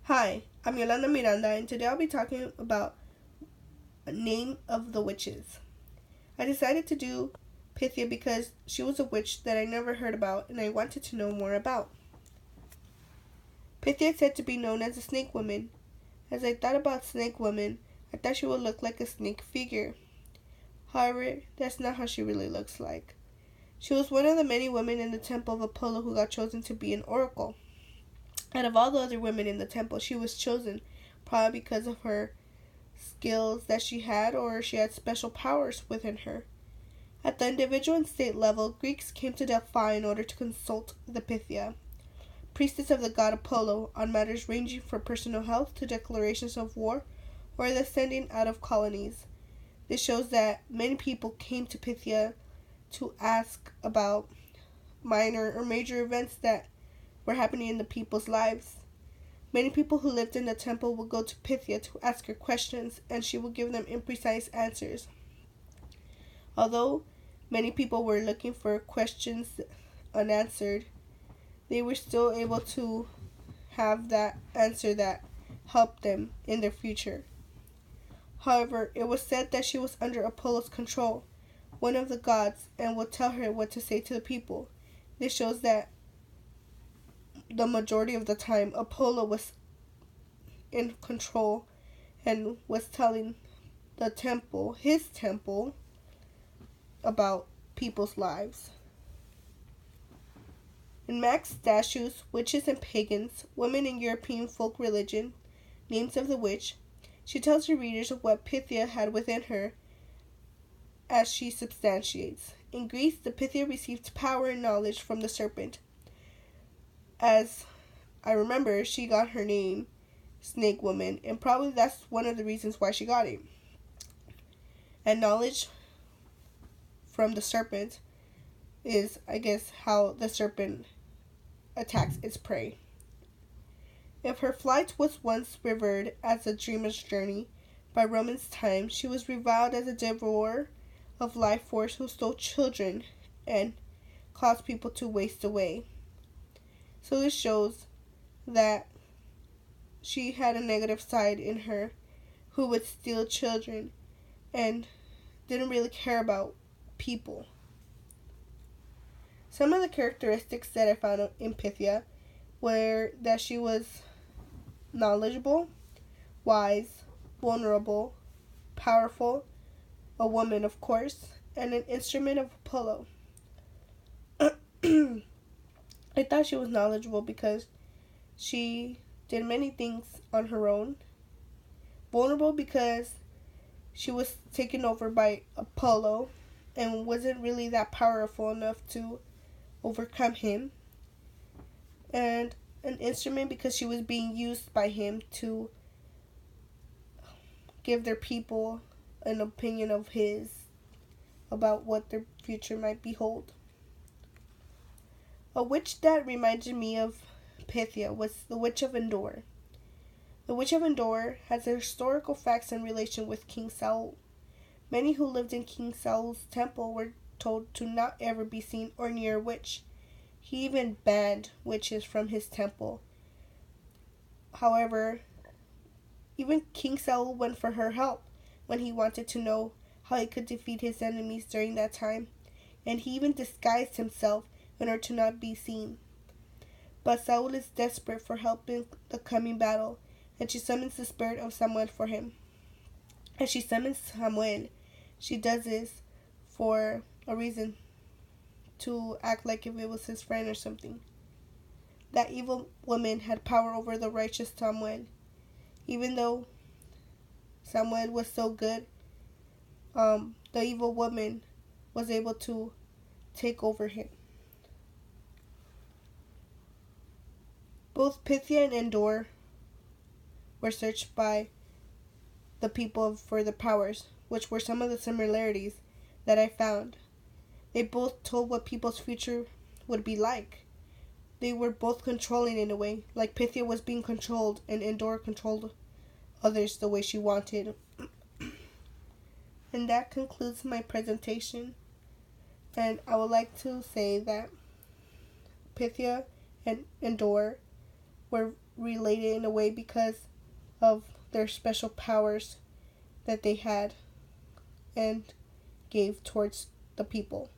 Hi, I'm Yolanda Miranda, and today I'll be talking about a name of the witches. I decided to do Pythia because she was a witch that I never heard about and I wanted to know more about. Pythia is said to be known as a snake woman. As I thought about snake woman, I thought she would look like a snake figure. However, that's not how she really looks like. She was one of the many women in the temple of Apollo who got chosen to be an oracle. Out of all the other women in the temple, she was chosen probably because of her skills that she had, or she had special powers within her. At the individual and state level, Greeks came to Delphi in order to consult the Pythia, priestess of the god Apollo, on matters ranging from personal health to declarations of war or the sending out of colonies. This shows that many people came to Pythia to ask about minor or major events that were happening in the people's lives. Many people who lived in the temple would go to Pythia to ask her questions, and she would give them imprecise answers. Although many people were looking for questions unanswered, they were still able to have that answer that helped them in their future. However, it was said that she was under Apollo's control, one of the gods, and would tell her what to say to the people. This shows that the majority of the time Apollo was in control and was telling the temple, his temple, about people's lives. In Max statues, witches and pagans, women in European folk religion, names of the witch, she tells her readers of what Pythia had within her as she substantiates. In Greece, the Pythia received power and knowledge from the serpent. As I remember, she got her name, Snake Woman, and probably that's one of the reasons why she got it. And knowledge from the serpent is, I guess, how the serpent attacks its prey. If her flight was once revered as a dreamer's journey by Romans' time, she was reviled as a devourer of life force who stole children and caused people to waste away. So this shows that she had a negative side in her who would steal children and didn't really care about people. Some of the characteristics that I found in Pythia were that she was knowledgeable, wise, vulnerable, powerful, a woman of course, and an instrument of Apollo. I thought she was knowledgeable because she did many things on her own. Vulnerable because she was taken over by Apollo and wasn't really that powerful enough to overcome him. And an instrument because she was being used by him to give their people an opinion of his about what their future might behold. A witch that reminded me of Pythia was the Witch of Endor. The Witch of Endor has historical facts in relation with King Saul. Many who lived in King Saul's temple were told to not ever be seen or near a witch. He even banned witches from his temple. However, even King Saul went for her help when he wanted to know how he could defeat his enemies during that time, and he even disguised himself in order to not be seen. But Saul is desperate for help in the coming battle, and she summons the spirit of Samuel for him. As she summons Samuel, she does this for a reason, to act like if it was his friend or something. That evil woman had power over the righteous Samuel. Even though Samuel was so good, the evil woman was able to take over him. Both Pythia and Endor were searched by the people for their powers, which were some of the similarities that I found. They both told what people's future would be like. They were both controlling in a way, like Pythia was being controlled and Endor controlled others the way she wanted. And that concludes my presentation. And I would like to say that Pythia and Endor were related in a way because of their special powers that they had and gave towards the people.